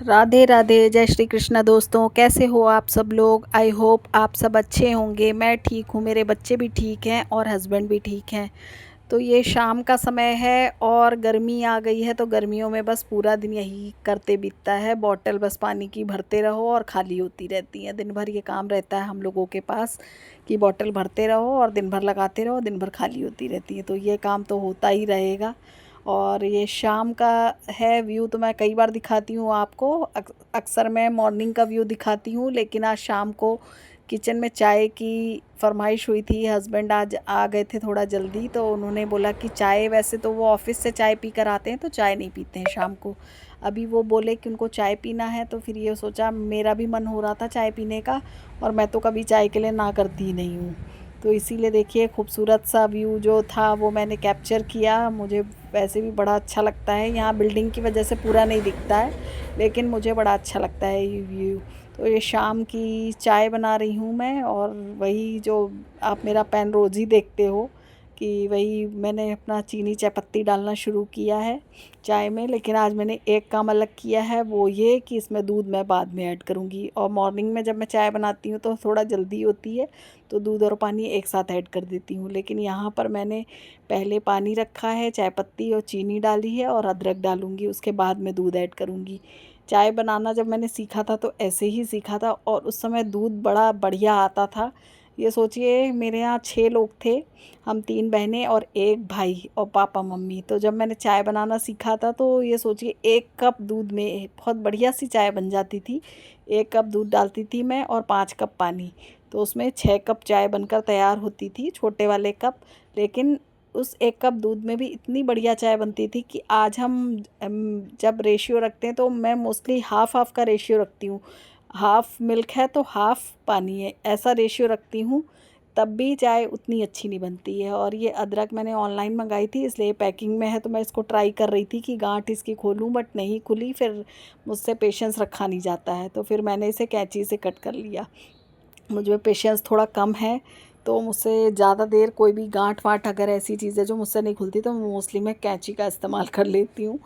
राधे राधे, जय श्री कृष्ण। दोस्तों, कैसे हो आप सब लोग? आई होप आप सब अच्छे होंगे। मैं ठीक हूँ, मेरे बच्चे भी ठीक हैं और हस्बैंड भी ठीक हैं। तो ये शाम का समय है और गर्मी आ गई है, तो गर्मियों में बस पूरा दिन यही करते बीतता है। बॉटल बस पानी की भरते रहो और खाली होती रहती है। दिन भर ये काम रहता है हम लोगों के पास कि बॉटल भरते रहो और दिन भर लगाते रहो, दिन भर खाली होती रहती है। तो ये काम तो होता ही रहेगा। और ये शाम का है व्यू, तो मैं कई बार दिखाती हूँ आपको। अक्सर मैं मॉर्निंग का व्यू दिखाती हूँ, लेकिन आज शाम को किचन में चाय की फरमाइश हुई थी। हस्बैंड आज आ गए थे थोड़ा जल्दी, तो उन्होंने बोला कि चाय, वैसे तो वो ऑफिस से चाय पी कर आते हैं, तो चाय नहीं पीते हैं शाम को। अभी वो बोले कि उनको चाय पीना है, तो फिर ये सोचा, मेरा भी मन हो रहा था चाय पीने का, और मैं तो कभी चाय के लिए ना करती ही नहीं हूँ। तो इसीलिए देखिए, खूबसूरत सा व्यू जो था वो मैंने कैप्चर किया। मुझे वैसे भी बड़ा अच्छा लगता है, यहाँ बिल्डिंग की वजह से पूरा नहीं दिखता है, लेकिन मुझे बड़ा अच्छा लगता है ये व्यू। तो ये शाम की चाय बना रही हूँ मैं, और वही जो आप मेरा पैन रोज़ ही देखते हो कि वही मैंने अपना चीनी चाय पत्ती डालना शुरू किया है चाय में। लेकिन आज मैंने एक काम अलग किया है, वो ये कि इसमें दूध मैं बाद में ऐड करूँगी। और मॉर्निंग में जब मैं चाय बनाती हूँ तो थोड़ा जल्दी होती है, तो दूध और पानी एक साथ ऐड कर देती हूँ। लेकिन यहाँ पर मैंने पहले पानी रखा है, चाय पत्ती और चीनी डाली है, और अदरक डालूँगी, उसके बाद में दूध ऐड करूँगी। चाय बनाना जब मैंने सीखा था तो ऐसे ही सीखा था, और उस समय दूध बड़ा बढ़िया आता था। ये सोचिए, मेरे यहाँ 6 लोग थे, हम 3 बहनें और एक भाई और पापा मम्मी। तो जब मैंने चाय बनाना सीखा था, तो ये सोचिए 1 कप दूध में बहुत बढ़िया सी चाय बन जाती थी। 1 कप दूध डालती थी मैं और 5 कप पानी, तो उसमें 6 कप चाय बनकर तैयार होती थी, छोटे वाले कप। लेकिन उस 1 कप दूध में भी इतनी बढ़िया चाय बनती थी कि आज जब रेशियो रखते हैं, तो मैं मोस्टली हाफ़ हाफ़ का रेशियो रखती हूँ। हाफ़ मिल्क है तो हाफ़ पानी है, ऐसा रेशियो रखती हूँ, तब भी चाय उतनी अच्छी नहीं बनती है। और ये अदरक मैंने ऑनलाइन मंगाई थी, इसलिए पैकिंग में है, तो मैं इसको ट्राई कर रही थी कि गांठ इसकी खोलूं, बट नहीं खुली। फिर मुझसे पेशेंस रखा नहीं जाता है, तो फिर मैंने इसे कैंची से कट कर लिया। मुझ में पेशेंस थोड़ा कम है, तो मुझसे ज़्यादा देर कोई भी गांठ वाँठ, अगर ऐसी चीज़ें जो मुझसे नहीं खुलती, तो मोस्टली मैं कैंची का इस्तेमाल कर लेती हूँ।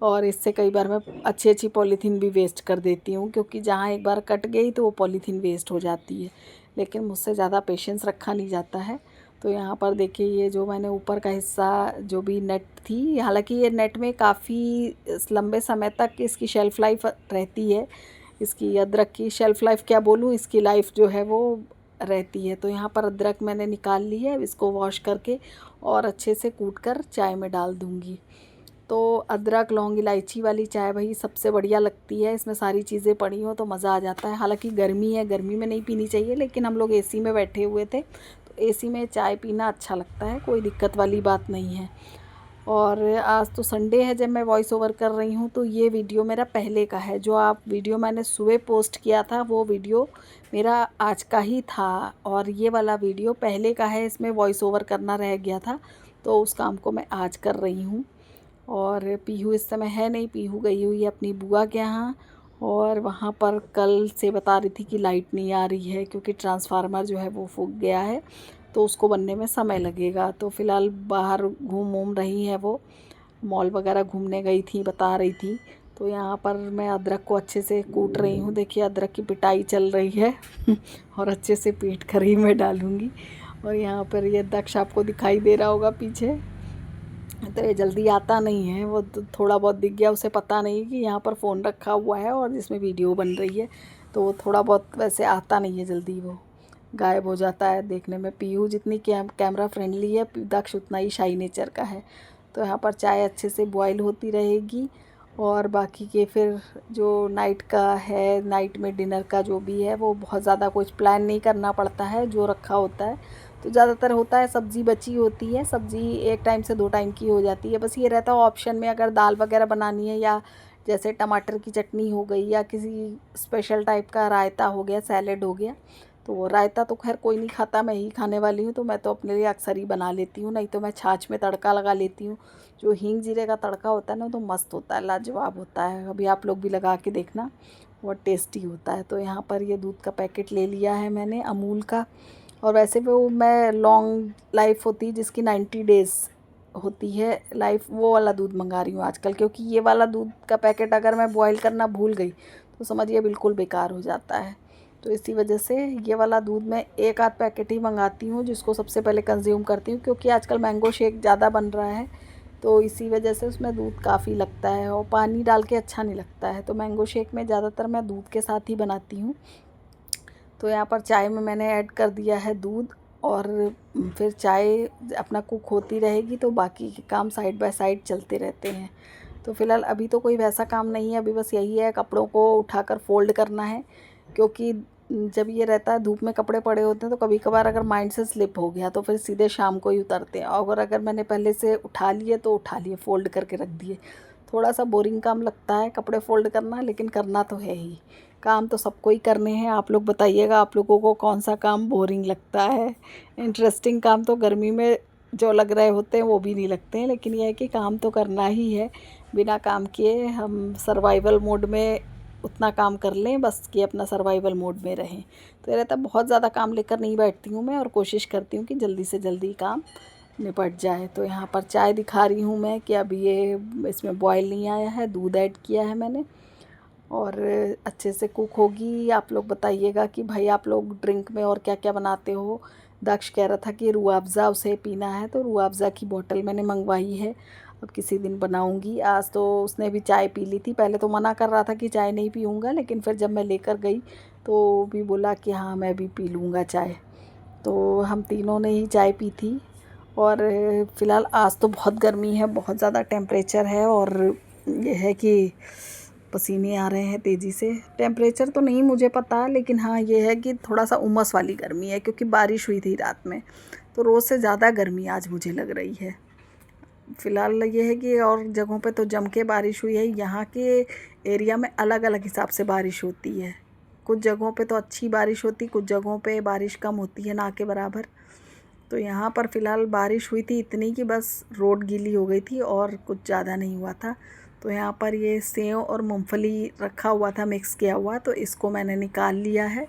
और इससे कई बार मैं अच्छी अच्छी पॉलीथीन भी वेस्ट कर देती हूँ, क्योंकि जहाँ एक बार कट गई तो वो पॉलीथीन वेस्ट हो जाती है। लेकिन मुझसे ज़्यादा पेशेंस रखा नहीं जाता है। तो यहाँ पर देखिए, ये जो मैंने ऊपर का हिस्सा, जो भी नेट थी, हालांकि ये नेट में काफ़ी लंबे समय तक इसकी शेल्फ़ लाइफ रहती है। इसकी अदरक की शेल्फ़ लाइफ क्या बोलूँ, इसकी लाइफ जो है वो रहती है। तो यहाँ पर अदरक मैंने निकाल ली है, इसको वॉश करके और अच्छे से कूट कर चाय में डाल दूँगी। तो अदरक लौंग इलायची वाली चाय भाई सबसे बढ़िया लगती है, इसमें सारी चीज़ें पड़ी हों तो मज़ा आ जाता है। हालांकि गर्मी है, गर्मी में नहीं पीनी चाहिए, लेकिन हम लोग एसी में बैठे हुए थे, तो एसी में चाय पीना अच्छा लगता है, कोई दिक्कत वाली बात नहीं है। और आज तो संडे है जब मैं वॉइस ओवर कर रही हूँ, तो ये वीडियो मेरा पहले का है। जो आप वीडियो मैंने सुबह पोस्ट किया था, वो वीडियो मेरा आज का ही था, और ये वाला वीडियो पहले का है, इसमें वॉइस ओवर करना रह गया था, तो उस काम को मैं आज कर रही हूँ। और पीहू इस समय है नहीं, पीहू गई हुई है अपनी बुआ के यहाँ। और वहाँ पर कल से बता रही थी कि लाइट नहीं आ रही है, क्योंकि ट्रांसफार्मर जो है वो फूक गया है, तो उसको बनने में समय लगेगा। तो फ़िलहाल बाहर घूम घूम रही है वो, मॉल वगैरह घूमने गई थी, बता रही थी। तो यहाँ पर मैं अदरक को अच्छे से कूट रही हूँ, देखिए अदरक की पिटाई चल रही है और अच्छे से पीट कर ही मैं डालूँगी। और यहाँ पर ये दक्ष आपको दिखाई दे रहा होगा पीछे, तो ये जल्दी आता नहीं है, वो थोड़ा बहुत दिख गया, उसे पता नहीं कि यहाँ पर फ़ोन रखा हुआ है और जिसमें वीडियो बन रही है, तो वो थोड़ा बहुत वैसे आता नहीं है जल्दी, वो गायब हो जाता है देखने में। पीहू जितनी कैमरा फ्रेंडली है, दक्ष उतना ही शाई नेचर का है। तो यहाँ पर चाय अच्छे से बॉयल होती रहेगी, और बाकी के फिर जो नाइट का है, नाइट में डिनर का जो भी है, वो बहुत ज़्यादा कुछ प्लान नहीं करना पड़ता है, जो रखा होता है। तो ज़्यादातर होता है, सब्ज़ी बची होती है, सब्ज़ी एक टाइम से 2 टाइम की हो जाती है। बस ये रहता है ऑप्शन में, अगर दाल वगैरह बनानी है, या जैसे टमाटर की चटनी हो गई, या किसी स्पेशल टाइप का रायता हो गया, सैलेड हो गया। तो वो रायता तो खैर कोई नहीं खाता, मैं ही खाने वाली हूँ, तो मैं तो अपने लिए अक्सर ही बना लेती हूँ। नहीं तो मैं छाछ में तड़का लगा लेती हूँ। जो हींग जीरे का तड़का होता है ना, तो मस्त होता है, लाजवाब होता है। अभी आप लोग भी लगा के देखना, बहुत टेस्टी होता है। तो यहाँ पर ये दूध का पैकेट ले लिया है मैंने अमूल का। और वैसे वो मैं लॉन्ग लाइफ होती है जिसकी 90 डेज़ होती है लाइफ, वो वाला दूध मंगा रही हूँ आजकल, क्योंकि ये वाला दूध का पैकेट अगर मैं बॉईल करना भूल गई तो समझिए बिल्कुल बेकार हो जाता है। तो इसी वजह से ये वाला दूध मैं एक आध पैकेट ही मंगाती हूँ, जिसको सबसे पहले कंज्यूम करती हूँ, क्योंकि आजकल मैंगो शेक ज़्यादा बन रहा है तो इसी वजह से उसमें दूध काफ़ी लगता है और पानी डाल के अच्छा नहीं लगता है। तो मैंगो शेक में ज़्यादातर मैं दूध के साथ ही बनाती हूँ। तो यहाँ पर चाय में मैंने ऐड कर दिया है दूध, और फिर चाय अपना कुक होती रहेगी तो बाकी के काम साइड बाय साइड चलते रहते हैं। तो फ़िलहाल अभी तो कोई वैसा काम नहीं है, अभी बस यही है कपड़ों को उठाकर फ़ोल्ड करना है, क्योंकि जब ये रहता है धूप में कपड़े पड़े होते हैं तो कभी कभार अगर माइंड से स्लिप हो गया तो फिर सीधे शाम को ही उतरते हैं, और अगर मैंने पहले से उठा लिए तो उठा लिए, फ़ोल्ड करके रख दिए। थोड़ा सा बोरिंग काम लगता है कपड़े फ़ोल्ड करना, लेकिन करना तो है ही। काम तो सबको ही करने हैं। आप लोग बताइएगा आप लोगों को कौन सा काम बोरिंग लगता है। इंटरेस्टिंग काम तो गर्मी में जो लग रहे होते हैं वो भी नहीं लगते हैं, लेकिन यह है कि काम तो करना ही है। बिना काम किए हम सर्वाइवल मोड में उतना काम कर लें बस कि अपना सर्वाइवल मोड में रहें। तो ये रहता है, बहुत ज़्यादा काम लेकर नहीं बैठती हूँ मैं, और कोशिश करती हूँ कि जल्दी से जल्दी काम निपट जाए। तो यहाँ पर चाय दिखा रही हूँ मैं कि अभी ये इसमें बॉयल नहीं आया है, दूध ऐड किया है मैंने और अच्छे से कुक होगी। आप लोग बताइएगा कि भाई आप लोग ड्रिंक में और क्या क्या बनाते हो। दक्ष कह रहा था कि रूह अफ़ज़ा उसे पीना है, तो रूह अफ़ज़ा की बोतल मैंने मंगवाई है, अब किसी दिन बनाऊंगी। आज तो उसने भी चाय पी ली थी, पहले तो मना कर रहा था कि चाय नहीं पीऊँगा, लेकिन फिर जब मैं लेकर गई तो भी बोला कि हाँ मैं भी पी लूँगा चाय। तो हम तीनों ने ही चाय पी थी। और फ़िलहाल आज तो बहुत गर्मी है, बहुत ज़्यादा टेम्परेचर है, और ये है कि पसीने आ रहे हैं तेज़ी से। टेम्परेचर तो नहीं मुझे पता, लेकिन हाँ ये है कि थोड़ा सा उमस वाली गर्मी है, क्योंकि बारिश हुई थी रात में, तो रोज़ से ज़्यादा गर्मी आज मुझे लग रही है। फ़िलहाल ये है कि और जगहों पे तो जम के बारिश हुई है। यहाँ के एरिया में अलग अलग हिसाब से बारिश होती है, कुछ जगहों पे तो अच्छी बारिश होती, कुछ जगहों पे बारिश कम होती है, ना के बराबर। तो यहाँ पर फ़िलहाल बारिश हुई थी इतनी कि बस रोड गीली हो गई थी और कुछ ज़्यादा नहीं हुआ था। तो यहाँ पर ये सेव और मूंगफली रखा हुआ था मिक्स किया हुआ, तो इसको मैंने निकाल लिया है,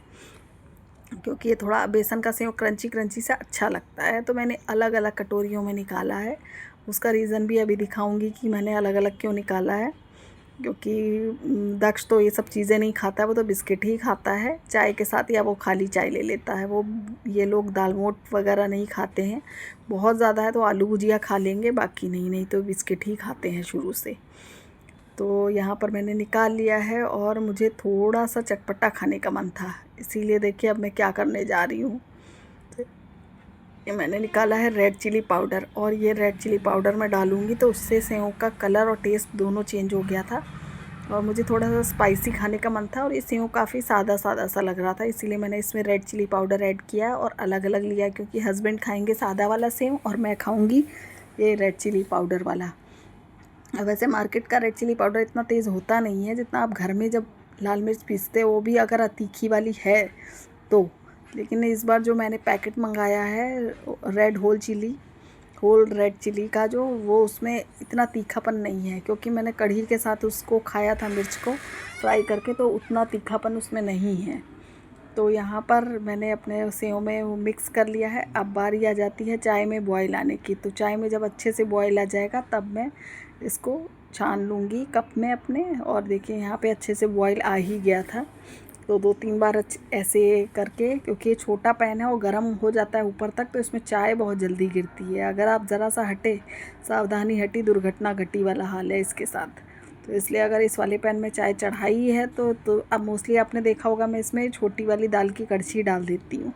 क्योंकि ये थोड़ा बेसन का सेव क्रंची क्रंची सा अच्छा लगता है। तो मैंने अलग अलग कटोरियों में निकाला है, उसका रीज़न भी अभी दिखाऊंगी कि मैंने अलग अलग क्यों निकाला है। क्योंकि दक्ष तो ये सब चीज़ें नहीं खाता है, वो तो बिस्किट ही खाता है चाय के साथ, या वो खाली चाय ले लेता है। वो ये लोग दाल मोट वगैरह नहीं खाते हैं, बहुत ज़्यादा है तो आलू भुजिया खा लेंगे, बाकी नहीं तो बिस्किट ही खाते हैं शुरू से। तो यहाँ पर मैंने निकाल लिया है, और मुझे थोड़ा सा चटपटा खाने का मन था, इसीलिए देखिए अब मैं क्या करने जा रही हूँ। ये मैंने निकाला है रेड चिली पाउडर, और ये रेड चिली पाउडर मैं डालूँगी तो उससे सेव का कलर और टेस्ट दोनों चेंज हो गया था, और मुझे थोड़ा सा स्पाइसी खाने का मन था, और ये सेव काफ़ी सादा सादा सा लग रहा था, इसीलिए मैंने इसमें रेड चिली पाउडर ऐड किया और अलग अलग लिया, क्योंकि हस्बैंड खाएंगे सादा वाला सेव और मैं खाऊंगी ये रेड चिली पाउडर वाला। वैसे मार्केट का रेड चिली पाउडर इतना तेज़ होता नहीं है जितना आप घर में जब लाल मिर्च पीसते हो, वो भी अगर तीखी वाली है तो। लेकिन इस बार जो मैंने पैकेट मंगाया है रेड होल रेड चिली का, जो वो उसमें इतना तीखापन नहीं है, क्योंकि मैंने कढ़ी के साथ उसको खाया था मिर्च को फ्राई करके, तो उतना तीखापन उसमें नहीं है। तो यहाँ पर मैंने अपने सेव में वो मिक्स कर लिया है। अब बारी आ जाती है चाय में बॉयल आने की, तो चाय में जब अच्छे से बॉयल आ जाएगा तब मैं इसको छान लूँगी कप में अपने। और देखिए यहाँ पे अच्छे से बॉयल आ ही गया था, तो 2-3 बार ऐसे करके, क्योंकि ये छोटा पैन है और गर्म हो जाता है ऊपर तक, तो इसमें चाय बहुत जल्दी गिरती है। अगर आप ज़रा सा हटे, सावधानी हटी दुर्घटना घटी वाला हाल है इसके साथ। तो इसलिए अगर इस वाले पैन में चाय चढ़ाई है तो अब मोस्टली आपने देखा होगा मैं इसमें छोटी वाली दाल की कड़छी डाल देती हूँ।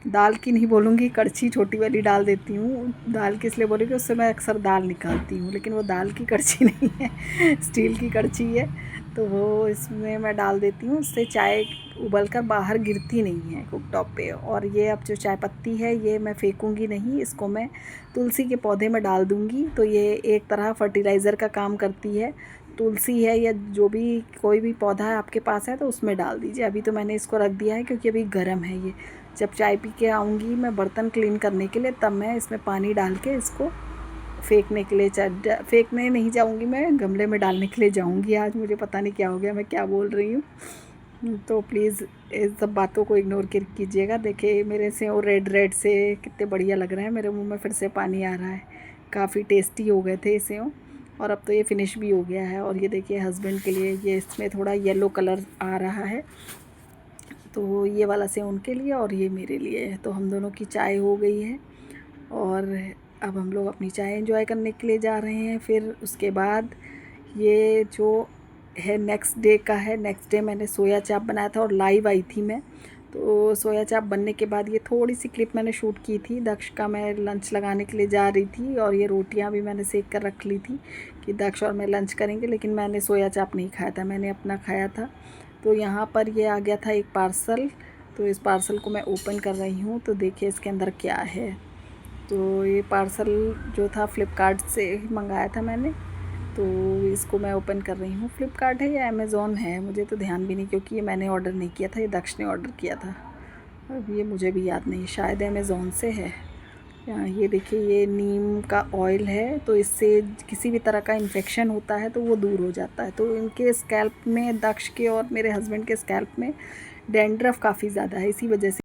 दाल की नहीं बोलूँगी, कड़छी छोटी वाली डाल देती हूँ। दाल की इसलिए बोलूँगी उससे मैं अक्सर दाल निकालती हूँ, लेकिन वो दाल की कड़छी नहीं है, स्टील की कड़छी है, तो वो इसमें मैं डाल देती हूँ। उससे चाय उबल कर बाहर गिरती नहीं है कुकटॉप पे। और ये अब जो चाय पत्ती है ये मैं फेंकूँगी नहीं, इसको मैं तुलसी के पौधे में डाल दूँगी, तो ये एक तरह फर्टिलाइज़र का काम करती है। तुलसी है या जो भी कोई भी पौधा है आपके पास है तो उसमें डाल दीजिए। अभी तो मैंने इसको रख दिया है क्योंकि अभी गर्म है ये। जब चाय पी के आऊँगी मैं बर्तन क्लीन करने के लिए, तब मैं इसमें पानी डाल के इसको फेंकने के लिए फेंकने नहीं जाऊँगी, मैं गमले में डालने के लिए जाऊँगी। आज मुझे पता नहीं क्या हो गया, मैं क्या बोल रही हूँ। तो प्लीज़ इस सब बातों को इग्नोर कीजिएगा। देखिए मेरे से वो रेड रेड से कितने बढ़िया लग रहे हैं, मेरे मुंह में फिर से पानी आ रहा है। काफ़ी टेस्टी हो गए थे सेव। और अब तो ये फिनिश भी हो गया है। और ये देखिए हस्बैंड के लिए ये इसमें थोड़ा येलो कलर आ रहा है, तो ये वाला सेव उनके लिए और ये मेरे लिए है। तो हम दोनों की चाय हो गई है और अब हम लोग अपनी चाय एंजॉय करने के लिए जा रहे हैं। फिर उसके बाद ये जो है नेक्स्ट डे का है। नेक्स्ट डे मैंने सोया चाप बनाया था और लाइव आई थी मैं। तो सोया चाप बनने के बाद ये थोड़ी सी क्लिप मैंने शूट की थी। दक्ष का मैं लंच लगाने के लिए जा रही थी और ये रोटियां भी मैंने सेक कर रख ली थी कि दक्ष और मैं लंच करेंगे, लेकिन मैंने सोया चाप नहीं खाया था, मैंने अपना खाया था। तो यहाँ पर ये आ गया था एक पार्सल, तो इस पार्सल को मैं ओपन कर रही हूँ। तो देखिए इसके अंदर क्या है। तो ये पार्सल जो था फ़्लिपकार्ट से मंगाया था मैंने, तो इसको मैं ओपन कर रही हूँ। फ़्लिपकार्ट है या अमेज़ॉन है मुझे तो ध्यान भी नहीं, क्योंकि ये मैंने ऑर्डर नहीं किया था, ये दक्ष ने ऑर्डर किया था। अब ये मुझे भी याद नहीं, शायद अमेज़ॉन से है। यहाँ ये देखिए ये नीम का ऑयल है, तो इससे किसी भी तरह का इन्फेक्शन होता है तो वो दूर हो जाता है। तो इनके स्कैल्प में, दक्ष के और मेरे हस्बैंड के स्कैल्प में डैंड्रफ काफ़ी ज़्यादा है, इसी वजह से